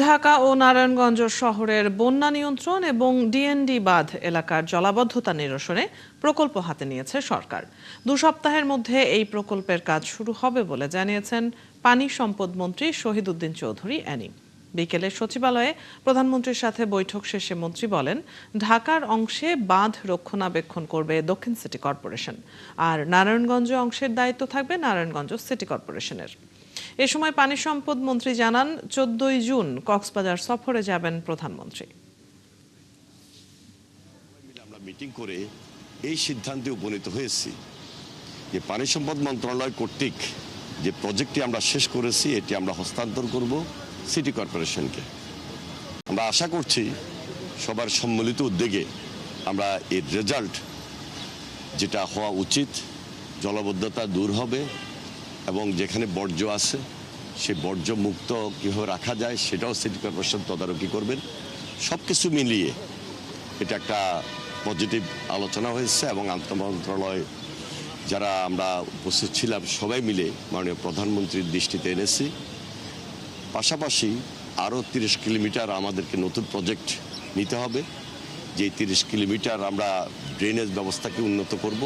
ঢাকা ও নারায়ণগঞ্জ শহরের বন্যা নিয়ন্ত্রণ এবং ডিএনডি বাঁধ এলাকার জলাবদ্ধতা নিরসনে প্রকল্প হাতে নিয়েছে সরকার। 2 সপ্তাহের মধ্যে এই প্রকল্পের কাজ শুরু হবে বলে জানিয়েছেন পানি সম্পদ মন্ত্রী শহীদ উদ্দিন চৌধুরী অ্যানি। বিকেলে সচিবালয়ে প্রধানমন্ত্রীর সাথে বৈঠক শেষে মন্ত্রী বলেন, ঢাকার অংশে বাঁধ রক্ষণাবেক্ষণ করবে দক্ষিণ সিটি কর্পোরেশন, আর নারায়ণগঞ্জ অংশের দায়িত্ব থাকবে নারায়ণগঞ্জ সিটি কর্পোরেশনের। এ সময় পানি সম্পদ মন্ত্রী জানান, 14 জুন কক্সবাজার সফরে যাবেন প্রধানমন্ত্রী। আমরা মিটিং করে এই সিদ্ধান্তে উপনীত হয়েছি যে পানি সম্পদ মন্ত্রণালয় কর্তৃক যে প্রজেক্টটি আমরা শেষ করেছি এটি আমরা হস্তান্তর করব সিটি কর্পোরেশনকে। আমরা আশা করছি সবার সম্মিলিত উদ্যোগে আমরা এর রেজাল্ট যেটা হওয়া উচিত, জলাবদ্ধতা দূর হবে এবং যেখানে বর্জ্য আছে সেই বর্জ্য মুক্ত কীভাবে রাখা যায় সেটাও সিটি কর্পোরেশন তদারকি করবেন। সব কিছু মিলিয়ে এটা একটা পজিটিভ আলোচনা হয়েছে এবং আন্তঃমন্ত্রণালয় যারা আমরা উপস্থিত ছিলাম সবাই মিলে মাননীয় প্রধানমন্ত্রীর দৃষ্টিতে এনেছি। পাশাপাশি আরও 30 কিলোমিটার আমাদেরকে নতুন প্রজেক্ট নিতে হবে, যে 30 কিলোমিটার আমরা ড্রেনেজ ব্যবস্থাকে উন্নত করব।